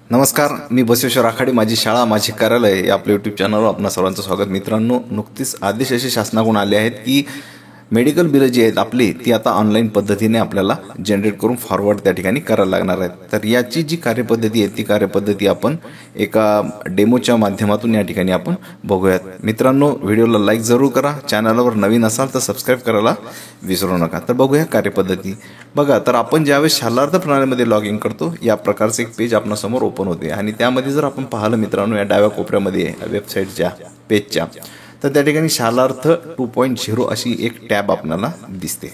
नमस्कार, मी बसवेश्वर आखाडे. माझी शाळा माझे कार्यालय या आपल्या यूट्यूब चॅनलवर आपणा सर्वांचं स्वागत. मित्रांनो, नुकतीच आदेश असे शासनाकडून आले आहेत की मेडिकल बिलं जी आहेत आपली ती आता ऑनलाईन पद्धतीने आपल्याला जनरेट करून फॉरवर्ड त्या ठिकाणी करायला लागणार आहेत. तर याची जी कार्यपद्धती आहे ती कार्यपद्धती आपण एका डेमोच्या माध्यमातून या ठिकाणी आपण बघूयात. मित्रांनो, व्हिडिओला लाईक जरूर करा. चॅनलवर नवीन असाल तर सबस्क्राईब करायला विसरू नका. तर बघूया कार्यपद्धती. बघा, तर आपण ज्यावेळेस शालार्थ प्रणालीमध्ये लॉग इन करतो या प्रकारचं एक पेज आपल्यासमोर ओपन होते आणि त्यामध्ये जर आपण पाहिलं मित्रांनो, या डाव्या कोपऱ्यामध्ये वेबसाईटच्या पेजच्या तर त्या ठिकाणी शालार्थ 2.0 अशी एक टॅब आपल्याला दिसते.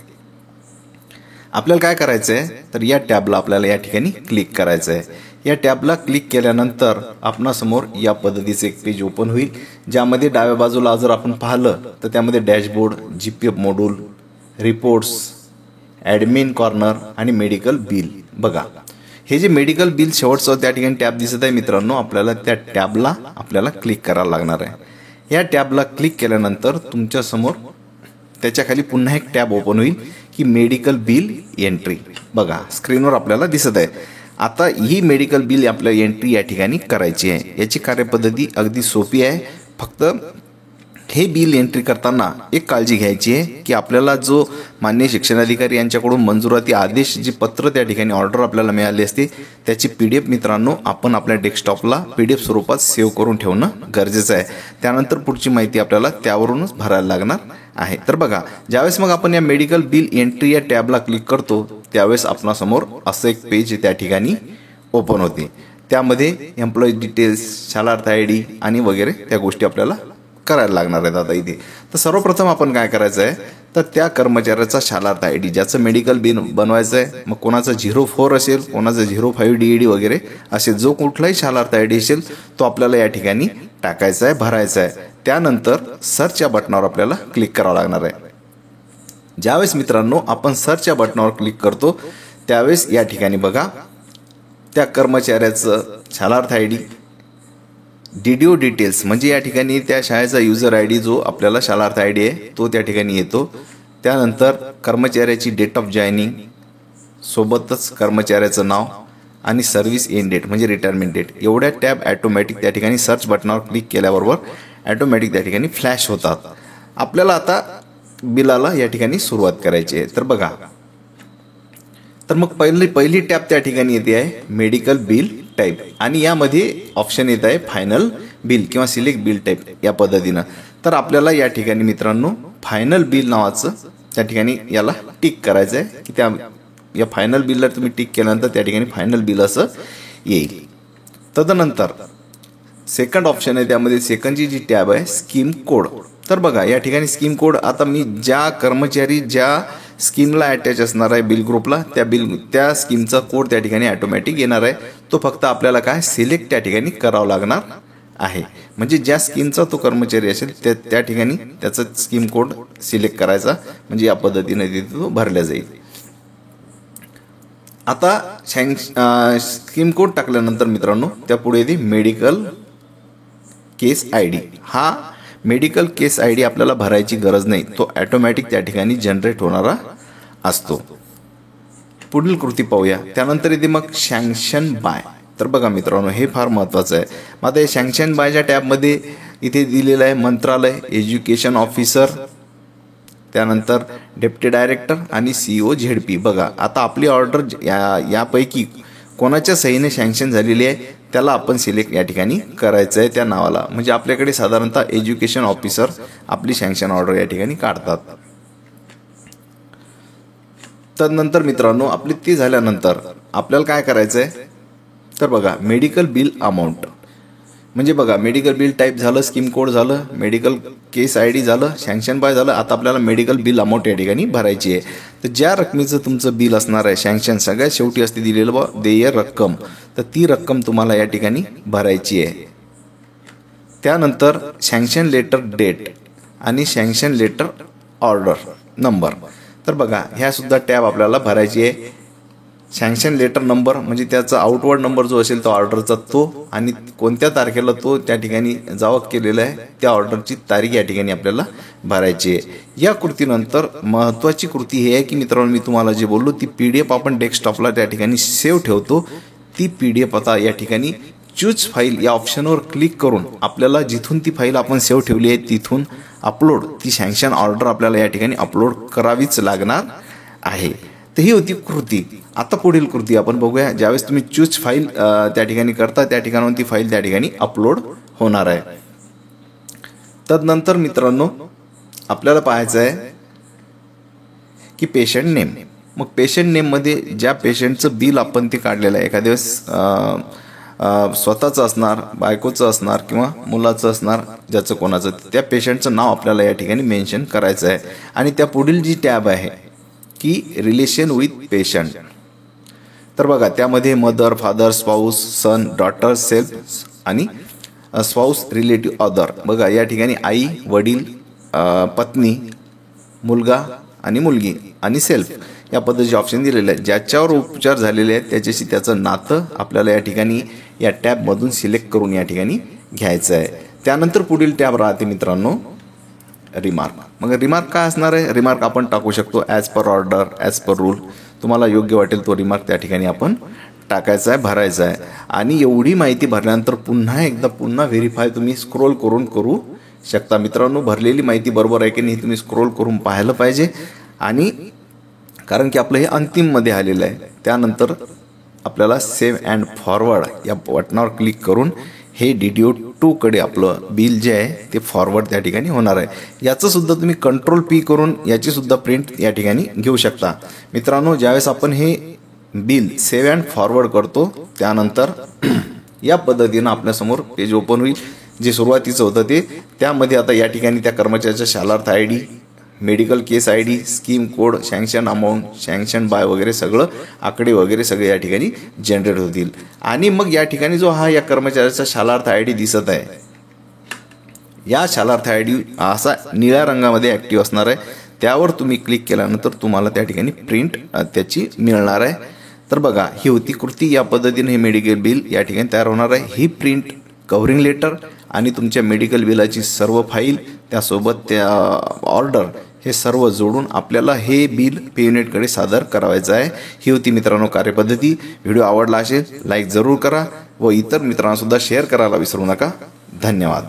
आपल्याला काय करायचं आहे, तर या टॅबला आपल्याला या ठिकाणी क्लिक करायचं आहे. या टॅबला क्लिक केल्यानंतर आपणासमोर या पद्धतीचं एक पेज ओपन होईल, ज्यामध्ये डाव्या बाजूला जर आपण पाहिलं तर त्यामध्ये dashboard, GPF module, reports, admin corner आणि मेडिकल बिल. बघा, हे जे मेडिकल बिल शेवटचं त्या ठिकाणी टॅब दिसत आहे मित्रांनो, आपल्याला त्या टॅबला क्लिक करायला लागणार आहे. या टॅबला क्लिक केल्यानंतर तुमच्या समोर त्याच्या खाली पुन्हा एक टॅब ओपन होईल की मेडिकल बिल एंट्री. बघा, स्क्रीनवर आपल्याला दिसत आहे. आता ही मेडिकल बिल आपल्या एंट्री या ठिकाणी करायची आहे. याची कार्यपद्धती अगदी सोपी आहे. फक्त हे बिल एंट्री करताना एक काळजी घ्यायची आहे की आपल्याला जो माननीय शिक्षणाधिकारी यांच्याकडून मंजुराती आदेश जे पत्र त्या ठिकाणी ऑर्डर आपल्याला मिळाली असते त्याची PDF मित्रांनो आपण आपल्या डेस्कटॉपला PDF स्वरूपात सेव्ह करून ठेवणं गरजेचं आहे. त्यानंतर पुढची माहिती आपल्याला त्यावरूनच भरायला लागणार आहे. तर बघा, ज्यावेळेस मग आपण या मेडिकल बिल एंट्री या टॅबला क्लिक करतो त्यावेळेस आपणासमोर असं एक पेज त्या ठिकाणी ओपन होते. त्यामध्ये एम्प्लॉई डिटेल्स, शालार्थ ID आणि वगैरे त्या गोष्टी आपल्याला करायला लागणार आहेत. आता इथे तर सर्वप्रथम आपण काय करायचं आहे, तर त्या कर्मचाऱ्याचा शालार्थ ID ज्याचं मेडिकल बिल बनवायचं आहे, मग कोणाचं 04 असेल, कोणाचं 05 DED वगैरे असेल, जो कुठलाही शालार्थ ID असेल तो आपल्याला या ठिकाणी टाकायचा आहे, भरायचा आहे. त्यानंतर सर्च या बटनावर आपल्याला क्लिक करावं लागणार आहे. ज्यावेळेस मित्रांनो आपण सर्च या बटनावर क्लिक करतो त्यावेळेस या ठिकाणी बघा त्या कर्मचाऱ्याचं शालार्थ ID, DDO डिटेल्स म्हणजे या ठिकाणी त्या शाळेचा युजर ID जो आपल्याला शालार्थ ID आहे तो त्या ठिकाणी येतो. त्यानंतर कर्मचाऱ्याची डेट ऑफ जॉईनिंग, सोबतच कर्मचाऱ्याचं नाव आणि सर्व्हिस एंड डेट म्हणजे रिटायरमेंट डेट, एवढ्या टॅब ॲटोमॅटिक त्या ठिकाणी सर्च बटनावर क्लिक केल्याबरोबर ॲटोमॅटिक त्या ठिकाणी फ्लॅश होतात. आपल्याला आता बिलाला या ठिकाणी सुरुवात करायची आहे. तर बघा, तर मग पहिली टॅब त्या ठिकाणी येते आहे मेडिकल बिल टाईप आणि यामध्ये ऑप्शन येत आहे फायनल बिल किंवा सिलेक्ट बिल टाईप या पद्धतीनं. तर आपल्याला या ठिकाणी मित्रांनो फायनल बिल नावाचं त्या ठिकाणी याला टिक करायचं आहे की त्या या फायनल बिलला तुम्ही टिक केल्यानंतर त्या ठिकाणी फायनल बिल असं येईल. तदनंतर सेकंड ऑप्शन आहे, त्यामध्ये सेकंडची जी टॅब आहे स्कीम कोड. तर बघा, या ठिकाणी स्कीम कोड आता मी ज्या कर्मचारी ज्या स्कीमला अटॅच असणार आहे बिल ग्रुपला त्या स्कीमचा कोड त्या ठिकाणी ऑटोमॅटिक येणार आहे. तो फक्त आपल्याला काय सिलेक्ट त्या ठिकाणी करावं लागणार आहे. म्हणजे ज्या स्कीमचा तो कर्मचारी असेल त्या ठिकाणी त्याचा स्कीम कोड सिलेक्ट करायचा, म्हणजे या पद्धतीने तिथे तो भरला जाईल. आता स्कीम कोड टाकल्यानंतर मित्रांनो त्या पुढे येते मेडिकल केस ID. हा मेडिकल केस ID आपल्याला भरायची गरज नाही, तो ऑटोमॅटिक त्या ठिकाणी जनरेट होणारा असतो. पुढील कृती पाहूया. त्यानंतर येते मग सँक्शन बाय. तर बघा मित्रांनो, हे फार महत्त्वाचं आहे. मग आता सँक्शन बायच्या टॅबमध्ये इथे दिलेलं आहे मंत्रालय, एज्युकेशन ऑफिसर, त्यानंतर डेप्टी डायरेक्टर आणि CEO ZP. बघा, आता आपली ऑर्डर यापैकी कोणाच्या सहीने सँक्शन झालेली आहे त्याला आपण सिलेक्ट या ठिकाणी करायचं आहे त्या नावाला. म्हणजे आपल्याकडे साधारणतः एज्युकेशन ऑफिसर आपली सँक्शन ऑर्डर या ठिकाणी काढतात. तदनंतर मित्रांनो आपली ती झाल्यानंतर आपल्याला काय करायचं आहे, तर बघा मेडिकल बिल अमाऊंट म्हणजे बघा मेडिकल बिल टाईप झालं, स्कीम कोड झालं, मेडिकल केस ID झालं, सँक्शन बाय झालं. आता आपल्याला मेडिकल बिल अमाऊंट या ठिकाणी भरायची आहे. तर ज्या रकमेचं तुमचं बिल असणार आहे, सँक्शन सगळ्यात शेवटी असते दिलेलं देय रक्कम, तर ती रक्कम तुम्हाला या ठिकाणी भरायची आहे. त्यानंतर सँक्शन लेटर डेट आणि सँक्शन लेटर ऑर्डर नंबर. तर बघा, ह्या सुद्धा टॅब आपल्याला भरायची आहे. सँक्शन लेटर नंबर म्हणजे त्याचा आउटवर्ड नंबर जो असेल तो ऑर्डरचा तो आणि कोणत्या तारखेला तो त्या ठिकाणी जावक केलेला आहे त्या ऑर्डरची तारीख या ठिकाणी आपल्याला भरायची आहे. या कृतीनंतर महत्त्वाची कृती हे आहे की मित्रांनो, मी तुम्हाला जे बोललो ती PDF आपण डेस्कटॉपला त्या ठिकाणी सेव्ह ठेवतो. ती PDF आता या ठिकाणी चूज फाईल या ऑप्शनवर क्लिक करून आपल्याला जिथून ती फाईल आपण सेव्ह ठेवली आहे तिथून अपलोड ती सँक्शन ऑर्डर आपल्याला या ठिकाणी अपलोड करावीच लागणार आहे. तर ही होती कृती. आता पुढील कृती आपण बघूया. ज्यावेळेस तुम्ही चूज फाईल त्या ठिकाणी करता त्या ठिकाणाहून ती फाईल त्या ठिकाणी अपलोड होणार आहे. तदनंतर मित्रांनो आपल्याला पाहायचं आहे की पेशंट नेम. मग पेशंट नेममध्ये ज्या पेशंटचं बिल आपण ते काढलेलं आहे, एखाद्या वेळेस स्वतःचं असणार, बायकोचं असणार किंवा मुलाचं असणार, ज्याचं कोणाचं, त्या पेशंटचं नाव आपल्याला या ठिकाणी मेन्शन करायचं आहे. आणि त्या पुढील जी टॅब आहे की रिलेशन विथ पेशंट, तर बघा त्यामध्ये मदर, फादर, स्पाऊस, सन, डॉटर, सेल्फ आणि स्पाऊस, रिलेटिव्ह, अदर. बघा या ठिकाणी आई, वडील, पत्नी, मुलगा आणि मुलगी आणि सेल्फ या पद्धतीचे ऑप्शन दिलेले आहेत. ज्याच्यावर उपचार झालेले आहेत त्याच्याशी त्याचं नातं आपल्याला या ठिकाणी या टॅबमधून सिलेक्ट करून या ठिकाणी घ्यायचं आहे. त्यानंतर पुढील टॅब राहते मित्रांनो रिमार्क. मग रिमार्क काय असणार आहे? रिमार्क आपण टाकू शकतो as per order, as per rule. तुम्हाला योग्य वाटेल तो रिमार्क त्या ठिकाणी आपण टाकायचा आहे, भरायचा आहे. आणि एवढी माहिती भरल्यानंतर पुन्हा व्हेरीफाय तुम्ही स्क्रोल करून करू शकता. मित्रांनो भरलेली माहिती बरोबर आहे की नाही तुम्ही स्क्रोल करून पाहायला पाहिजे. आणि कारण की आपलं हे अंतिममध्ये आलेलं आहे. त्यानंतर आपल्याला सेव्ह अँड फॉरवर्ड या बटनावर क्लिक करून हे DDO 2 कडे आपलं बिल जे आहे ते फॉरवर्ड त्या ठिकाणी होणार आहे. याचं सुद्धा तुम्ही Ctrl+P करून याची सुद्धा प्रिंट या ठिकाणी घेऊ शकता. मित्रांनो ज्यावेळेस आपण हे बिल सेव्ह अँड फॉरवर्ड करतो त्यानंतर या पद्धतीनं आपल्यासमोर पेज ओपन होईल. जे सुरुवातीचं होतं ते त्यामध्ये आता या ठिकाणी त्या कर्मचाऱ्याचा Shalarth ID, medical case ID, scheme code, sanction amount, sanction by वगैरे सगळं आकडे वगैरे सगळे या ठिकाणी जनरेट होतील. आणि मग या ठिकाणी जो हा या कर्मचाऱ्याचा शालार्थ ID दिसत आहे, या शालार्थ ID असा निळ्या रंगामध्ये ॲक्टिव्ह असणार आहे. त्यावर तुम्ही क्लिक केल्यानंतर तुम्हाला त्या ठिकाणी प्रिंट त्याची मिळणार आहे. तर बघा ही होती कृती. या पद्धतीने हे मेडिकल बिल या ठिकाणी तयार होणार आहे. ही प्रिंट, कव्हरिंग लेटर आणि तुमच्या मेडिकल बिलाची सर्व फाईल त्यासोबत त्या ऑर्डर हे सर्व जोडून आपल्याला हे बिल पे युनिटकडे सादर करायचं आहे. ही होती मित्रांनो कार्यपद्धती. व्हिडिओ आवडला असेल लाईक जरूर करा व इतर मित्रांनासुद्धा शेअर करायला विसरू नका. धन्यवाद.